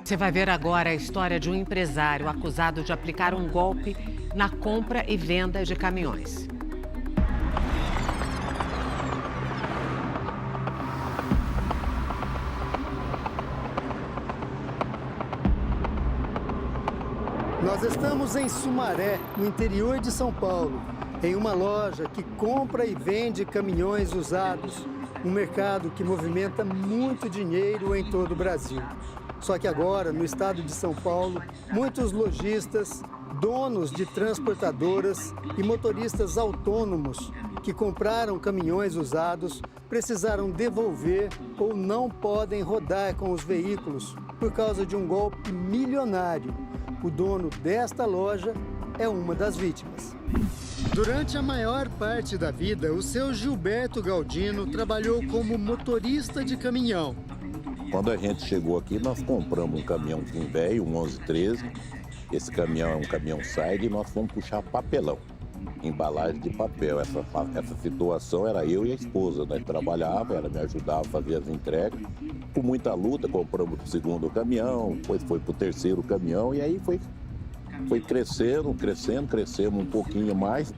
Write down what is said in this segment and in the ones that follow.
Você vai ver agora a história de um empresário acusado de aplicar um golpe na compra e venda de caminhões. Nós estamos em Sumaré, no interior de São Paulo, em uma loja que compra e vende caminhões usados, um mercado que movimenta muito dinheiro em todo o Brasil. Só que agora, no estado de São Paulo, muitos lojistas, donos de transportadoras e motoristas autônomos que compraram caminhões usados precisaram devolver ou não podem rodar com os veículos por causa de um golpe milionário. O dono desta loja é uma das vítimas. Durante a maior parte da vida, o seu Gilberto Galdino trabalhou como motorista de caminhão. Quando a gente chegou aqui, nós compramos um caminhãozinho velho, um 1113. Esse caminhão é um caminhão side e nós fomos puxar papelão, embalagem de papel. Essa situação era eu e a esposa. Nós trabalhávamos, ela me ajudava a fazer as entregas. Com muita luta, compramos o segundo caminhão, depois foi para o terceiro caminhão e aí foi crescemos um pouquinho mais.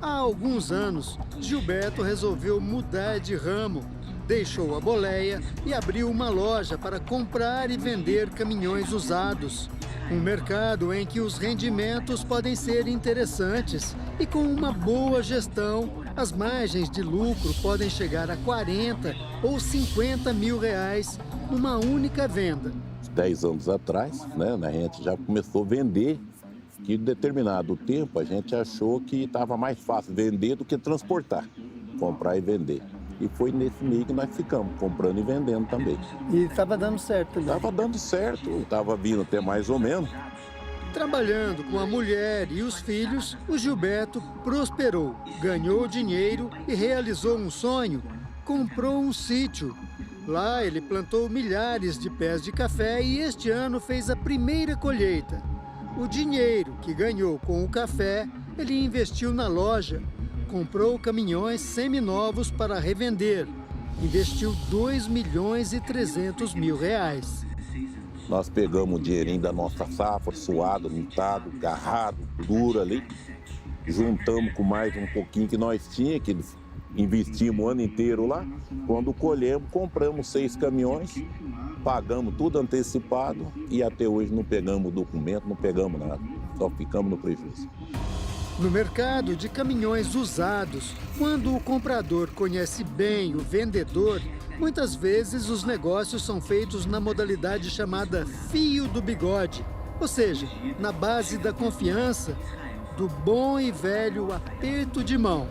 Há alguns anos, Gilberto resolveu mudar de ramo. Deixou a boleia e abriu uma loja para comprar e vender caminhões usados. Um mercado em que os rendimentos podem ser interessantes e com uma boa gestão, as margens de lucro podem chegar a 40 ou 50 mil reais numa única venda. 10 anos atrás, a gente já começou a vender, que em determinado tempo a gente achou que estava mais fácil vender do que transportar, comprar e vender. E foi nesse meio que nós ficamos, comprando e vendendo também. E estava dando certo também? Estava dando certo, estava vindo até mais ou menos. Trabalhando com a mulher e os filhos, o Gilberto prosperou, ganhou dinheiro e realizou um sonho. Comprou um sítio. Lá ele plantou milhares de pés de café e este ano fez a primeira colheita. O dinheiro que ganhou com o café, ele investiu na loja. Comprou caminhões seminovos para revender. Investiu 2.300.000 reais. Nós pegamos o dinheirinho da nossa safra, suado, untado, garrado, duro ali. Juntamos com mais um pouquinho que nós tínhamos, que investimos o ano inteiro lá. Quando colhemos, compramos 6 caminhões, pagamos tudo antecipado e até hoje não pegamos documento, não pegamos nada. Só ficamos no prejuízo. No mercado de caminhões usados, quando o comprador conhece bem o vendedor, muitas vezes os negócios são feitos na modalidade chamada fio do bigode, ou seja, na base da confiança, do bom e velho aperto de mão.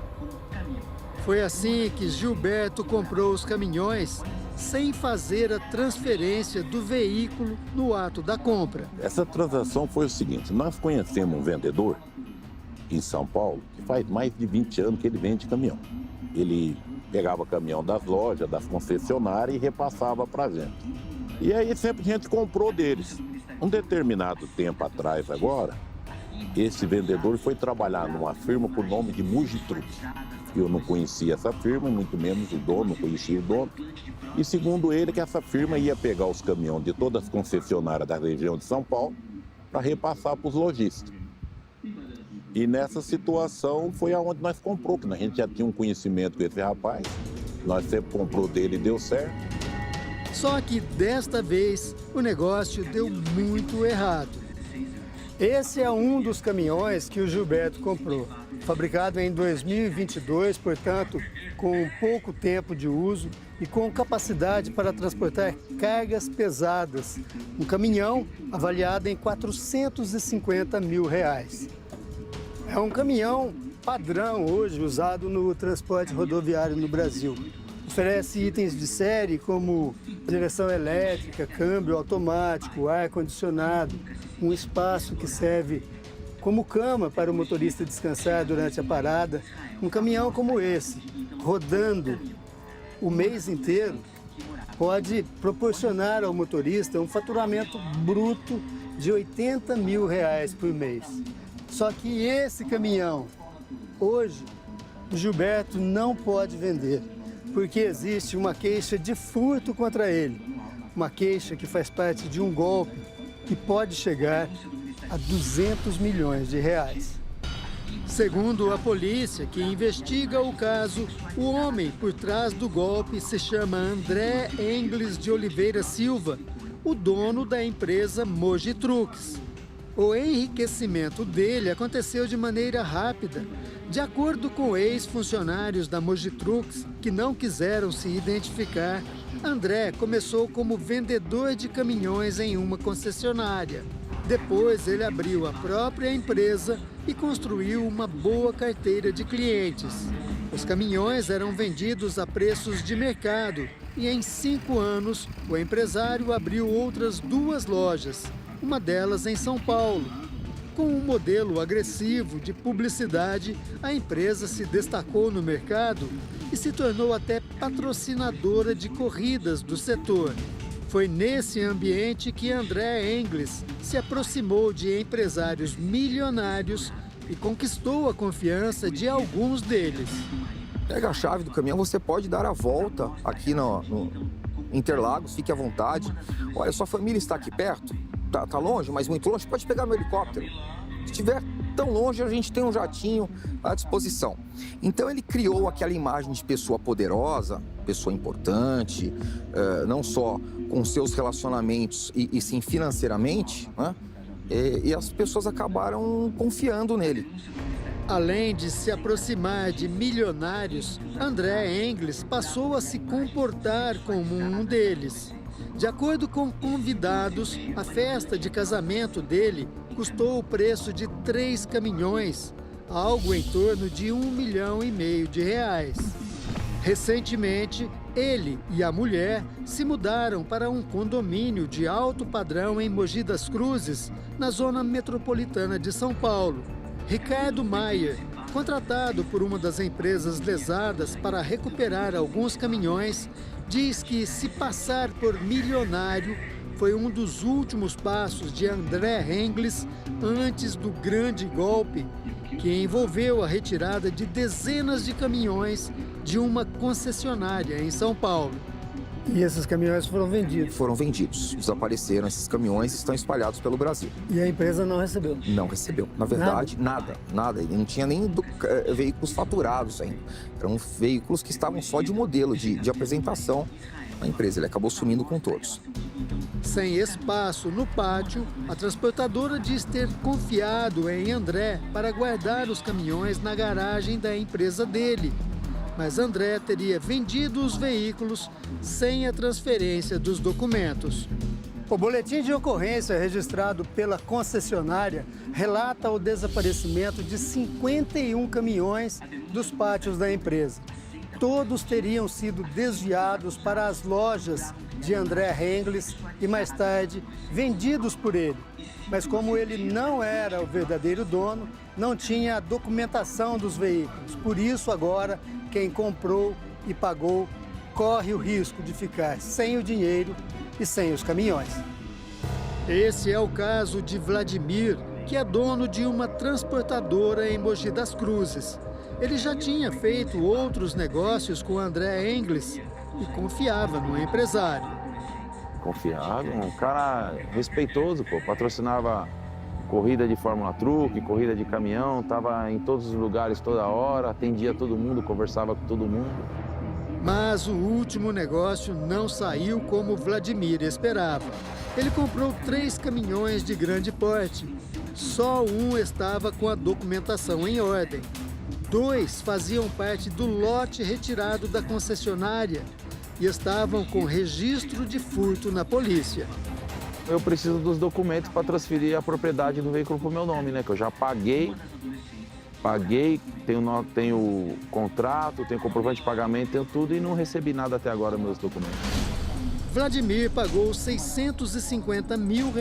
Foi assim que Gilberto comprou os caminhões sem fazer a transferência do veículo no ato da compra. Essa transação foi o seguinte: nós conhecemos um vendedor em São Paulo que faz mais de 20 anos que ele vende caminhão. Ele pegava caminhão das lojas, das concessionárias e repassava para a gente. E aí sempre a gente comprou deles. Um determinado tempo atrás agora, esse vendedor foi trabalhar numa firma por nome de Mugitruc. Eu não conhecia essa firma, muito menos o dono, não conhecia o dono. E segundo ele, que essa firma ia pegar os caminhões de todas as concessionárias da região de São Paulo para repassar para os lojistas. E nessa situação foi aonde nós comprou, que a gente já tinha um conhecimento com esse rapaz. Nós sempre comprou dele e deu certo. Só que desta vez o negócio deu muito errado. Esse é um dos caminhões que o Gilberto comprou. Fabricado em 2022, portanto, com pouco tempo de uso e com capacidade para transportar cargas pesadas. Um caminhão avaliado em 450 mil reais. É um caminhão padrão hoje usado no transporte rodoviário no Brasil. Oferece itens de série como direção elétrica, câmbio automático, ar-condicionado, um espaço que serve como cama para o motorista descansar durante a parada. Um caminhão como esse, rodando o mês inteiro, pode proporcionar ao motorista um faturamento bruto de 80 mil reais por mês. Só que esse caminhão, hoje, o Gilberto não pode vender, porque existe uma queixa de furto contra ele. Uma queixa que faz parte de um golpe que pode chegar a 200 milhões de reais. Segundo a polícia, que investiga o caso, o homem por trás do golpe se chama André Engles de Oliveira Silva, o dono da empresa Mogi Trucks. O enriquecimento dele aconteceu de maneira rápida. De acordo com ex-funcionários da Mogi Trucks, que não quiseram se identificar, André começou como vendedor de caminhões em uma concessionária. Depois, ele abriu a própria empresa e construiu uma boa carteira de clientes. Os caminhões eram vendidos a preços de mercado e, em 5 anos, o empresário abriu outras 2 lojas, uma delas em São Paulo. Com um modelo agressivo de publicidade, a empresa se destacou no mercado e se tornou até patrocinadora de corridas do setor. Foi nesse ambiente que André Engles se aproximou de empresários milionários e conquistou a confiança de alguns deles. Pega a chave do caminhão, você pode dar a volta aqui no Interlagos, fique à vontade. Olha, sua família está aqui perto? Tá longe, mas muito longe? Pode pegar meu helicóptero. Se estiver tão longe, a gente tem um jatinho à disposição. Então ele criou aquela imagem de pessoa poderosa, pessoa importante, não só com seus relacionamentos e sim financeiramente, né? E as pessoas acabaram confiando nele. Além de se aproximar de milionários, André Engles passou a se comportar como um deles. De acordo com convidados, a festa de casamento dele custou o preço de 3 caminhões, algo em torno de R$1,5 milhão de reais. Recentemente, ele e a mulher se mudaram para um condomínio de alto padrão em Mogi das Cruzes, na zona metropolitana de São Paulo. Ricardo Maier, contratado por uma das empresas lesadas para recuperar alguns caminhões, diz que se passar por milionário foi um dos últimos passos de André Engles antes do grande golpe, que envolveu a retirada de dezenas de caminhões de uma concessionária em São Paulo. E esses caminhões foram vendidos? Foram vendidos, desapareceram. Esses caminhões estão espalhados pelo Brasil. E a empresa não recebeu? Não recebeu. Na verdade, nada. Não tinha nem veículos faturados ainda. Eram veículos que estavam só de modelo, de apresentação na empresa. Ele acabou sumindo com todos. Sem espaço no pátio, a transportadora diz ter confiado em André para guardar os caminhões na garagem da empresa dele. Mas André teria vendido os veículos sem a transferência dos documentos. O boletim de ocorrência registrado pela concessionária relata o desaparecimento de 51 caminhões dos pátios da empresa. Todos teriam sido desviados para as lojas de André Engles e, mais tarde, vendidos por ele. Mas como ele não era o verdadeiro dono, não tinha a documentação dos veículos. Por isso, agora, quem comprou e pagou corre o risco de ficar sem o dinheiro e sem os caminhões. Esse é o caso de Vladimir, que é dono de uma transportadora em Mogi das Cruzes. Ele já tinha feito outros negócios com André Engles e confiava no empresário. Confiável, um cara respeitoso, pô, patrocinava corrida de Fórmula Truck, corrida de caminhão, estava em todos os lugares toda hora, atendia todo mundo, conversava com todo mundo. Mas o último negócio não saiu como Vladimir esperava. Ele comprou 3 caminhões de grande porte. Só um estava com a documentação em ordem. 2 faziam parte do lote retirado da concessionária e estavam com registro de furto na polícia. Eu preciso dos documentos para transferir a propriedade do veículo para o meu nome, né? Que eu já paguei, tenho contrato, tenho comprovante de pagamento, tenho tudo e não recebi nada até agora, meus documentos. Vladimir pagou R$650 mil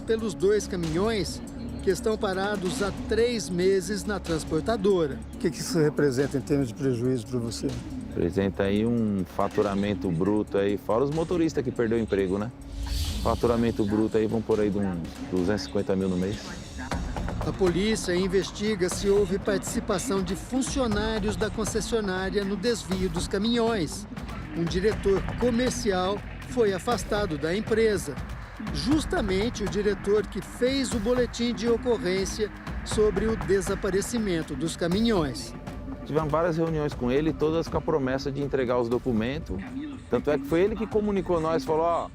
pelos 2 caminhões que estão parados há 3 meses na transportadora. O que isso representa em termos de prejuízo para você? Representa aí um faturamento bruto aí, fora os motoristas que perdeu o emprego, né? Faturamento bruto aí, vamos por aí de uns 250 mil no mês. A polícia investiga se houve participação de funcionários da concessionária no desvio dos caminhões. Um diretor comercial foi afastado da empresa. justamente o diretor que fez o boletim de ocorrência sobre o desaparecimento dos caminhões. Tivemos várias reuniões com ele, todas com a promessa de entregar os documentos. Tanto é que foi ele que comunicou nós, falou, ó,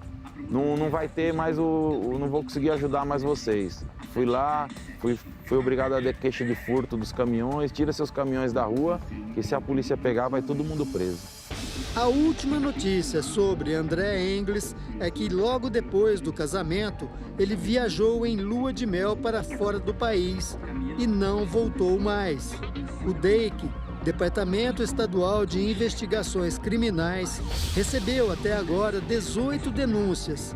não vai ter mais não vou conseguir ajudar mais vocês. Fui lá, fui obrigado a dar queixa de furto dos caminhões, tira seus caminhões da rua, que se a polícia pegar vai todo mundo preso. A última notícia sobre André Engles é que logo depois do casamento, ele viajou em lua de mel para fora do país e não voltou mais. O DEIC, Departamento Estadual de Investigações Criminais, recebeu até agora 18 denúncias.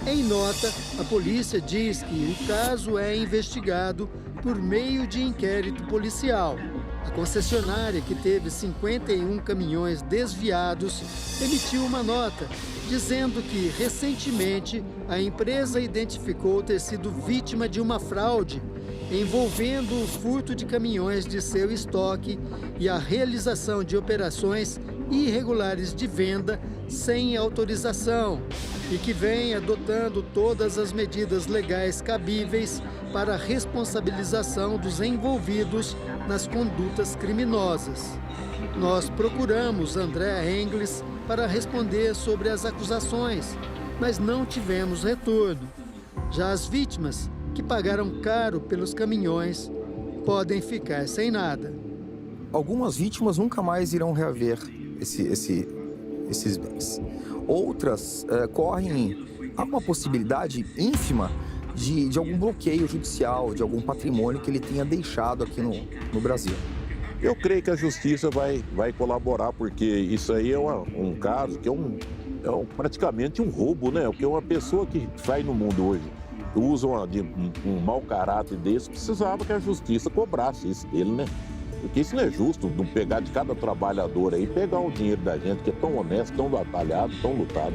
Em nota, a polícia diz que o caso é investigado por meio de inquérito policial. A concessionária, que teve 51 caminhões desviados, emitiu uma nota dizendo que, recentemente, a empresa identificou ter sido vítima de uma fraude envolvendo o furto de caminhões de seu estoque e a realização de operações irregulares de venda sem autorização e que vem adotando todas as medidas legais cabíveis para a responsabilização dos envolvidos nas condutas criminosas. Nós procuramos André Engles para responder sobre as acusações, mas não tivemos retorno. Já as vítimas, que pagaram caro pelos caminhões, podem ficar sem nada. Algumas vítimas nunca mais irão reaver esses bens. Outras há uma possibilidade ínfima de algum bloqueio judicial, de algum patrimônio que ele tenha deixado aqui no Brasil. Eu creio que a justiça vai colaborar, porque isso aí é um caso que é praticamente um roubo, né? Porque uma pessoa que sai no mundo hoje usa um mau caráter desse, precisava que a justiça cobrasse isso dele, né? Porque isso não é justo, não pegar de cada trabalhador aí, pegar o dinheiro da gente que é tão honesto, tão batalhado, tão lutado.